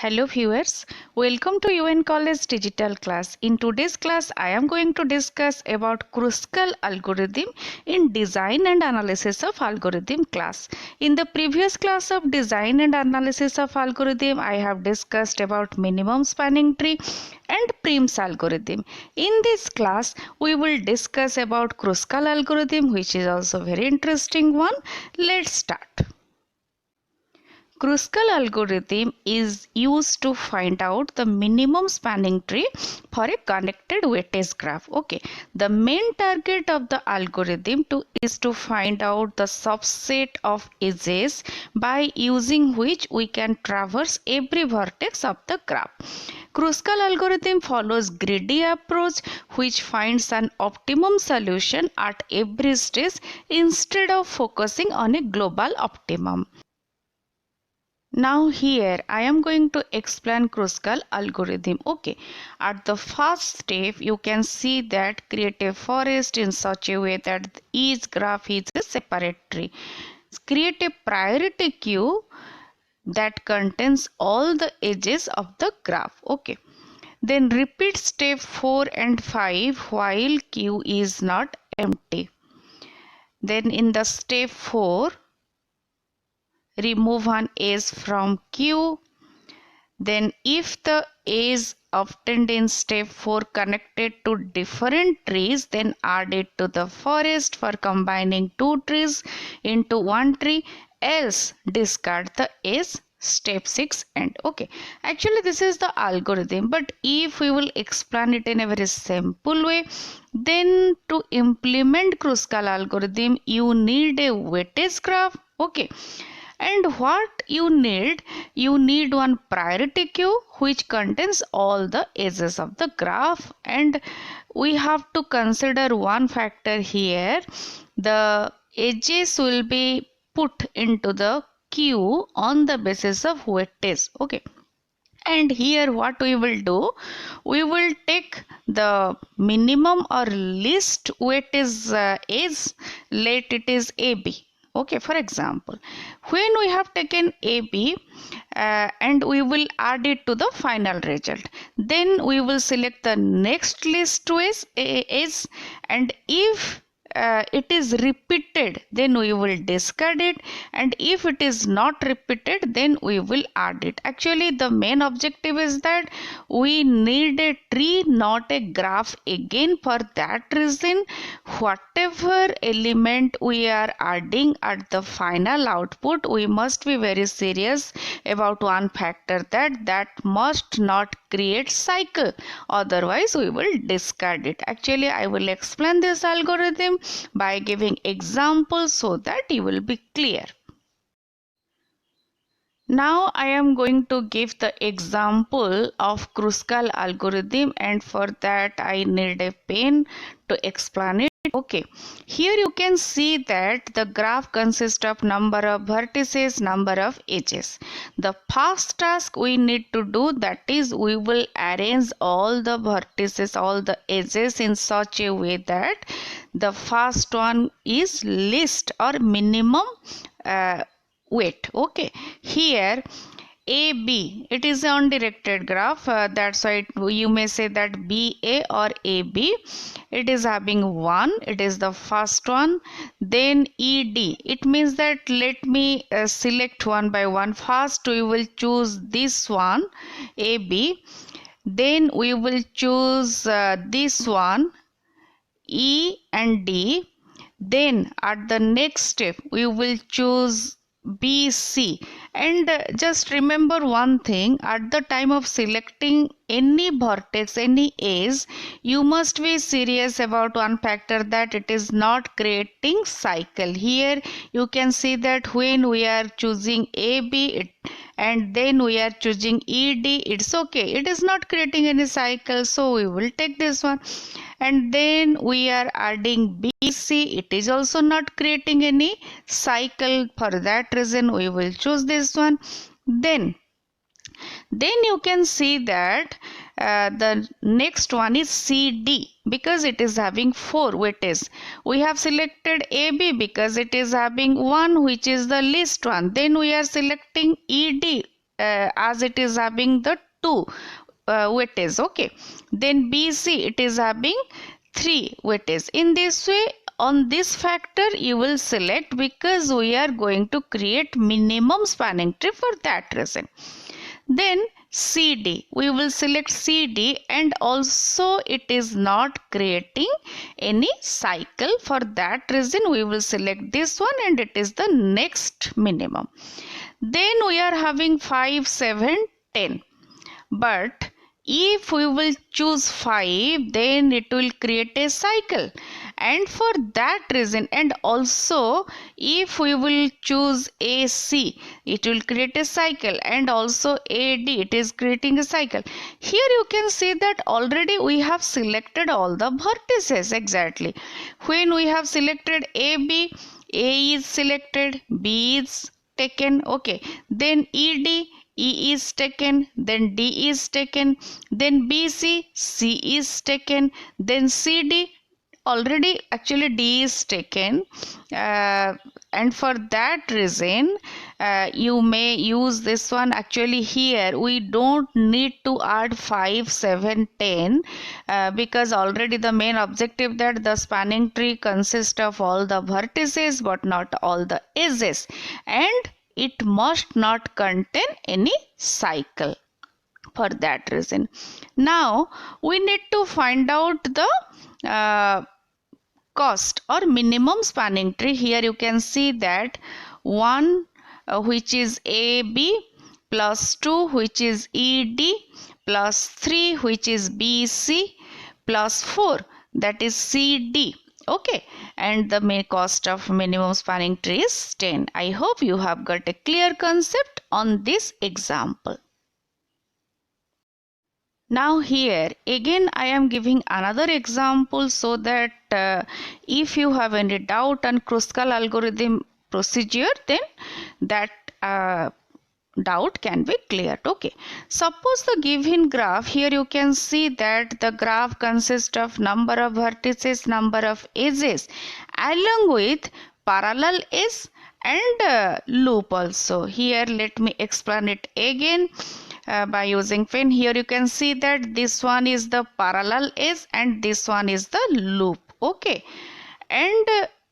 Hello viewers, welcome to UN College Digital Class. In today's class, I am going to discuss about Kruskal algorithm in design and analysis of algorithm class. In the previous class of design and analysis of algorithm, I have discussed about minimum spanning tree and Prim's algorithm. In this class, we will discuss about Kruskal algorithm, which is also very interesting one. Let's start. Kruskal algorithm is used to find out the minimum spanning tree for a connected weightage graph. Okay, the main target of the algorithm is to find out the subset of edges by using which we can traverse every vertex of the graph. Kruskal algorithm follows greedy approach which finds an optimum solution at every stage instead of focusing on a global optimum. Now here I am going to explain Kruskal algorithm. Okay, at the first step you can see that create a forest in such a way that each graph is a separate tree. Create a priority queue that contains all the edges of the graph. Okay, then repeat step 4 and 5 while queue is not empty. Then in the step 4, remove an edge from queue. Then if the edge obtained in step 4 connected to different trees, then add it to the forest for combining two trees into one tree, else discard the edge. Step 6 end. Okay, actually this is the algorithm, but if we will explain it in a very simple way, then to implement Kruskal algorithm you need a weightage graph. Okay, and what you need one priority queue which contains all the edges of the graph, and we have to consider one factor here. The edges will be put into the queue on the basis of weightage. Okay, and here what we will do, we will take the minimum or least weightage edge, let it is AB. Okay, for example, when we have taken AB and we will add it to the final result, then we will select the next least edge, and if it is repeated, then we will discard it, and if it is not repeated, then we will add it. Actually the main objective is that we need a tree, not a graph. Again, for that reason, whatever element we are adding at the final output, we must be very serious about one factor, that must not create cycle, otherwise we will discard it. Actually I will explain this algorithm by giving examples so that you will be clear. Now I am going to give the example of Kruskal algorithm, and for that I need a pen to explain it. Okay, here you can see that the graph consists of number of vertices, number of edges. The first task we need to do, that is we will arrange all the vertices, all the edges in such a way that the first one is least or minimum weight. Okay, here AB, it is an undirected graph, that's why you may say that BA or AB, it is having 1, it is the first one. Then ED, it means that, let me select one by one. First we will choose this one, AB, then we will choose this one, E and D, then at the next step we will choose BC. And just remember one thing, at the time of selecting any vertex, any edge, you must be serious about one factor, that it is not creating cycle. Here you can see that when we are choosing AB and then we are choosing ED, it's okay, it is not creating any cycle, so we will take this one. And then we are adding BC, it is also not creating any cycle, for that reason we will choose this one. Then you can see that the next one is CD, because it is having 4 weightages. We have selected AB because it is having 1, which is the least one. Then we are selecting ED as it is having the 2 weightage. Okay, then BC it is having 3 weightage. In this way, on this factor you will select, because we are going to create minimum spanning tree for that reason. Then CD, we will select CD, and also it is not creating any cycle. For that reason we will select this one, and it is the next minimum. Then we are having 5, 7, 10. But if we will choose 5, then it will create a cycle, and for that reason, and also if we will choose AC, it will create a cycle, and also AD, it is creating a cycle. Here you can see that already we have selected all the vertices. Exactly, when we have selected AB, A is selected, B is taken. Okay, then ED, E is taken, then D is taken, then BC, C is taken, then CD, already actually D is taken, and for that reason you may use this one. Actually here we don't need to add 5, 7, 10 because already the main objective that the spanning tree consists of all the vertices but not all the edges, and it must not contain any cycle. For that reason, now we need to find out the cost or minimum spanning tree. Here you can see that 1 which is AB, plus 2 which is ED, plus 3 which is BC, plus 4 that is CD. Okay, and the main cost of minimum spanning tree is 10. I hope you have got a clear concept on this example. Now here again I am giving another example so that if you have any doubt on Kruskal algorithm procedure, then that doubt can be cleared. Okay, suppose the given graph, here you can see that the graph consists of number of vertices, number of edges, along with parallel edge and loop also. Here let me explain it again by using pen. Here you can see that this one is the parallel edge and this one is the loop. Okay, and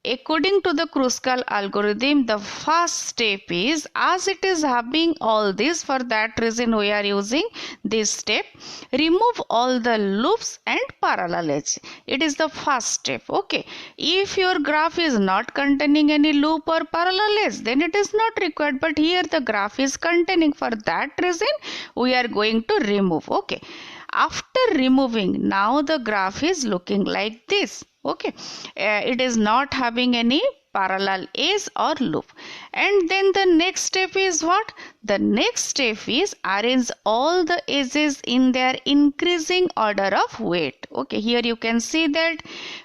according to the Kruskal algorithm, the first step is, as it is having all this, for that reason we are using this step, remove all the loops and parallel edge. It is the first step. Okay, if your graph is not containing any loop or parallel edge, then it is not required, but here the graph is containing. For that reason we are going to remove. Okay, after removing, now the graph is looking like this. Okay, it is not having any parallel edge or loop. And then the next step is what? The next step is arrange all the edges in their increasing order of weight. Okay, here you can see that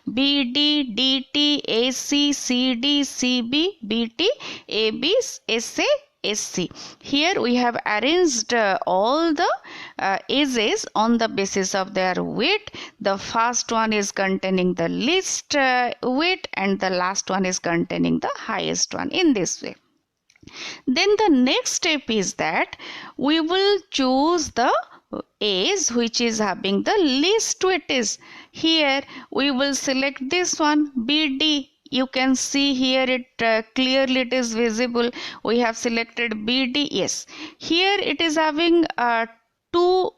BD, DT, AC, CD, CB, BT, AB, SA, SC. Here we have arranged all the edges on the basis of their weight. The first one is containing the least weight and the last one is containing the highest one, in this way. Then the next step is that we will choose the edge which is having the least weightage. Here we will select this one, BD. You can see here it clearly it is visible. We have selected BD. Yes, here it is having two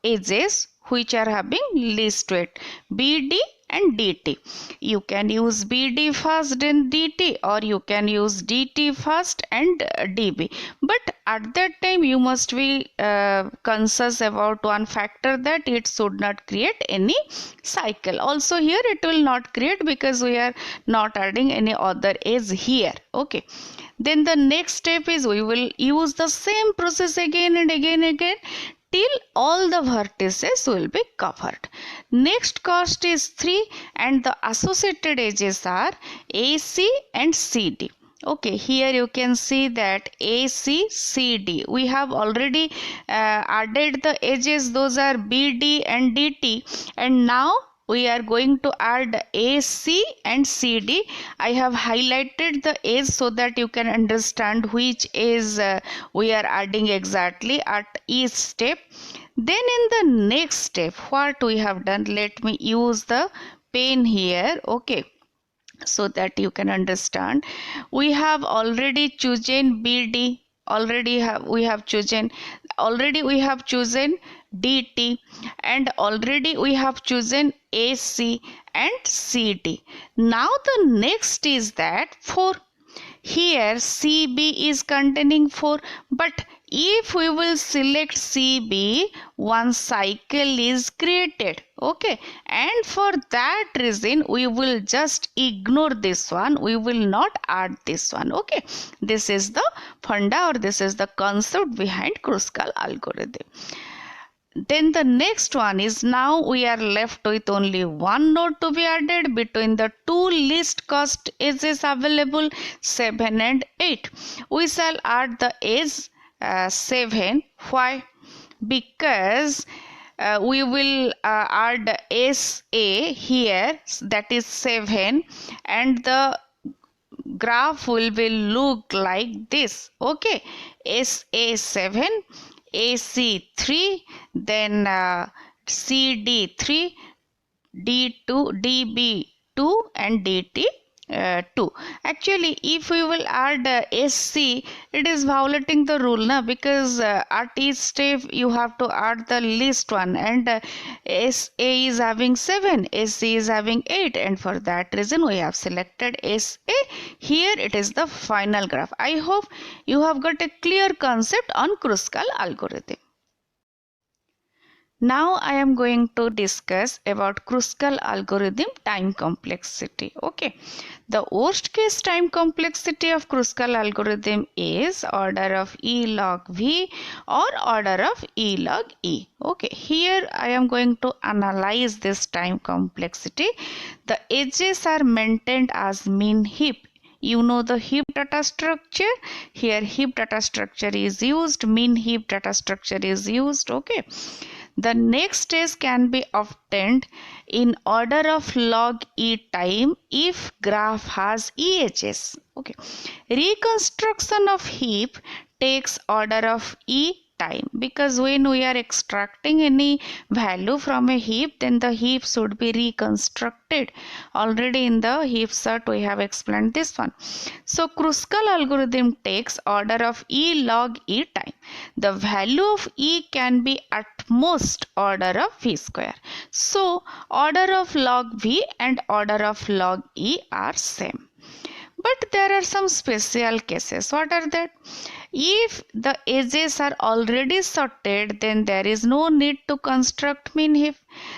edges which are having least weight, BD and DT. You can use BD first then DT, or you can use DT first and DB. But at that time you must be conscious about one factor, that it should not create any cycle. Also here it will not create because we are not adding any other edge here. Okay, then the next step is we will use the same process again and again till all the vertices will be covered. Next cost is 3 and the associated edges are AC and CD. Okay, here you can see that AC, CD. We have already added the edges, those are BD and DT, and now we are going to add AC and CD. I have highlighted the A's so that you can understand which A's we are adding exactly at each step. Then in the next step, what we have done, let me use the pen here, okay, so that you can understand. We have already chosen BD, we have chosen DT, and already we have chosen AC and CD. Now the next is that 4. Here CB is containing 4, but if we will select CB, one cycle is created, okay, and for that reason we will just ignore this one, we will not add this one, okay. This is the funda, or this is the concept behind Kruskal algorithm. Then the next one is, now we are left with only one node to be added between the two least cost edges available, 7 and 8. We shall add the edge 7. Why? Because we will add SA here, that is 7, and the graph will look like this, okay. SA7, AC3, then CD3, D2, DB2 and DT2. Actually, if we will add SC, it is violating the rule, na, because at each step you have to add the least one, and SA is having 7, SC is having 8, and for that reason we have selected SA. Here it is the final graph. I hope you have got a clear concept on Kruskal algorithm. Now I am going to discuss about Kruskal algorithm time complexity. Okay, the worst case time complexity of Kruskal algorithm is order of E log V or order of E log E. Okay, here I am going to analyze this time complexity. The edges are maintained as mean heap. You know the heap data structure. Here heap data structure is used, mean heap data structure is used, okay. The next stage can be obtained in order of log E time if graph has E edges. Okay. Reconstruction of heap takes order of E time, because when we are extracting any value from a heap, then the heap should be reconstructed. Already in the heap chart we have explained this one. So Kruskal algorithm takes order of E log E time. The value of E can be at most order of V square. So order of log V and order of log E are same. But there are some special cases. What are that? If the edges are already sorted, then there is no need to construct mean heap.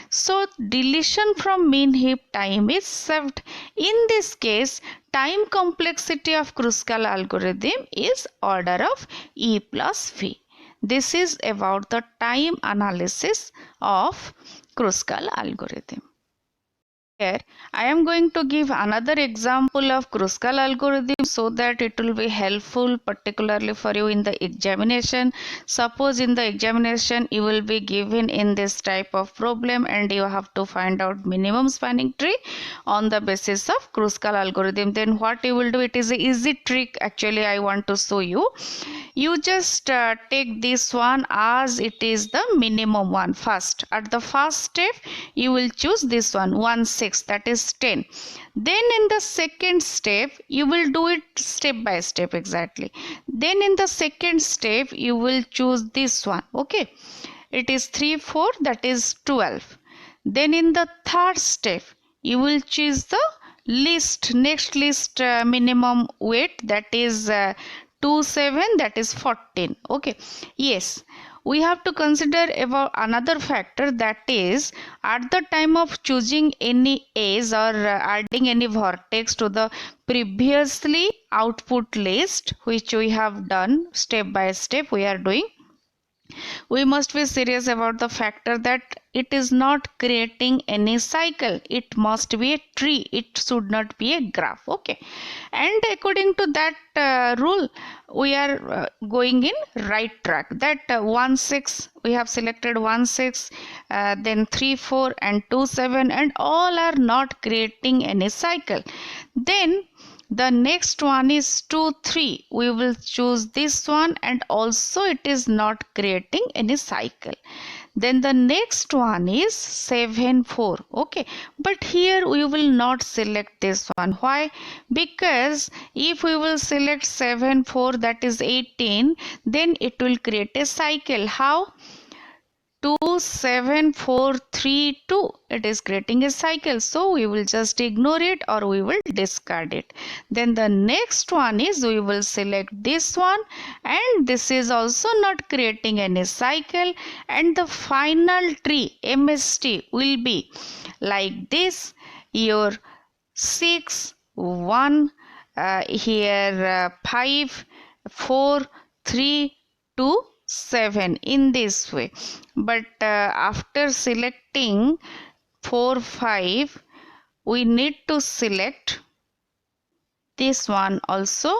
So deletion from mean heap time is saved. In this case, time complexity of Kruskal algorithm is order of E plus V. This is about the time analysis of Kruskal algorithm. Here I am going to give another example of Kruskal algorithm so that it will be helpful particularly for you in the examination. Suppose in the examination you will be given in this type of problem and you have to find out minimum spanning tree on the basis of Kruskal algorithm. Then what you will do, it is an easy trick actually I want to show you. You just take this one as it is the minimum one first. At the first step you will choose this one 1/6, that is 10. Then in the second step you will do it step by step exactly. Then in the second step you will choose this one, okay, it is 3/4, that is 12. Then in the third step you will choose the next list minimum weight, that is 2/7, that is 14. Okay, yes, we have to consider about another factor, that is at the time of choosing any edge or adding any vertex to the previously output list, which we have done step by step we are doing. We must be serious about the factor that it is not creating any cycle. It must be a tree. It should not be a graph. Okay. And according to that rule, we are going in right track. That 1 6, we have selected 1 6, then 3 4 and 2 7, and all are not creating any cycle. Then the next one is 2 3. We will choose this one, and also it is not creating any cycle. Then the next one is 7 4. Okay, but here we will not select this one. Why? Because if we will select 7 4, that is 18, then it will create a cycle. How? 2 7 4 3 2, it is creating a cycle, so we will just ignore it or we will discard it. Then the next one is, we will select this one, and this is also not creating any cycle, and the final tree MST will be like this. Your 6 1, here 5 4 3 2 7, in this way. But after selecting 4 5, we need to select this one also,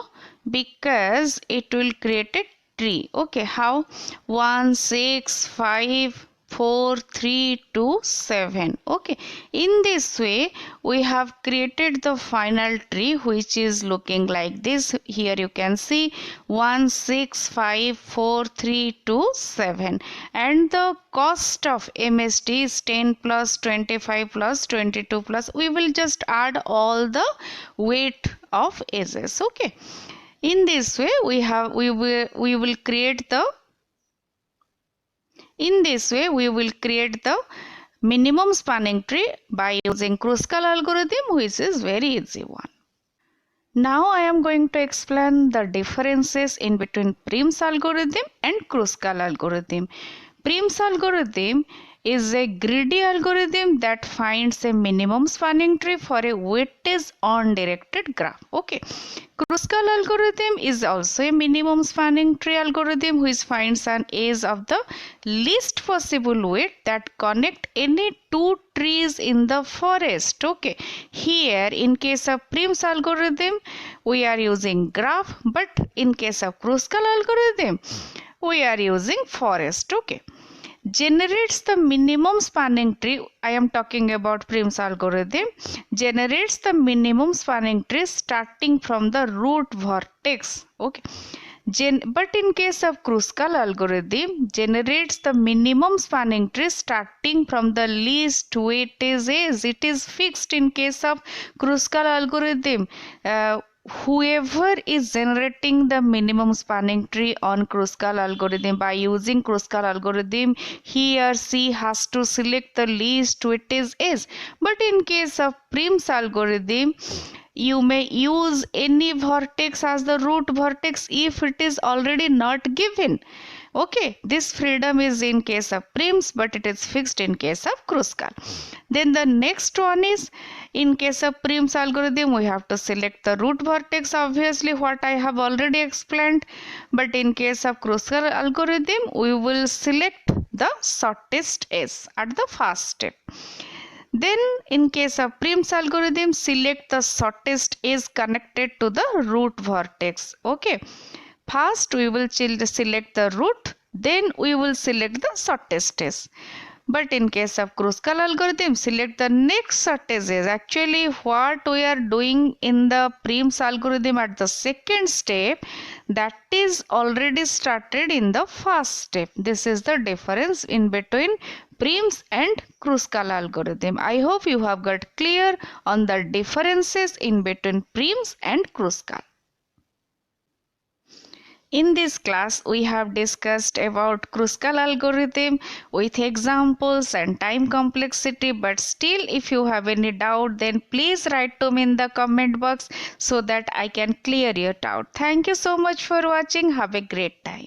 because it will create a tree. Okay, how? 1 6 5 4 3 2 7. Okay, in this way we have created the final tree, which is looking like this. Here you can see 1 6 5 4 3 2 7, and the cost of MST is 10 plus 25 plus 22 plus, we will just add all the weight of edges. Okay, in this way we will create the minimum spanning tree by using Kruskal algorithm, which is very easy one. Now I am going to explain the differences in between Prim's algorithm and Kruskal algorithm. Prim's algorithm is a greedy algorithm that finds a minimum spanning tree for a weightage undirected graph. Okay. Kruskal algorithm is also a minimum spanning tree algorithm which finds an edge of the least possible weight that connect any two trees in the forest. Okay. Here in case of Prim's algorithm we are using graph, but in case of Kruskal algorithm we are using forest. Okay. Generates the minimum spanning tree. I am talking about Prim's algorithm. Generates the minimum spanning tree starting from the root vertex. Okay. But in case of Kruskal algorithm, generates the minimum spanning tree starting from the least weightage edge. It is fixed in case of Kruskal algorithm. Whoever is generating the minimum spanning tree on Kruskal algorithm, by using Kruskal algorithm, he or she has to select the least weightage edge. But in case of Prim's algorithm, you may use any vertex as the root vertex if it is already not given. Okay, this freedom is in case of Prim's, but it is fixed in case of Kruskal. Then the next one is, in case of Prim's algorithm, we have to select the root vertex, obviously what I have already explained. But in case of Kruskal algorithm, we will select the shortest edge at the first step. Then in case of Prim's algorithm, select the shortest edge connected to the root vertex. Okay. First we will select the root, then we will select the shortest edge. But in case of Kruskal algorithm, select the next shortest edge. Actually what we are doing in the Prim's algorithm at the second step, that is already started in the first step. This is the difference in between Prim's and Kruskal algorithm. I hope you have got clear on the differences in between Prim's and Kruskal. In this class, we have discussed about Kruskal algorithm with examples and time complexity, but still if you have any doubt, then please write to me in the comment box so that I can clear your doubt. Thank you so much for watching. Have a great time.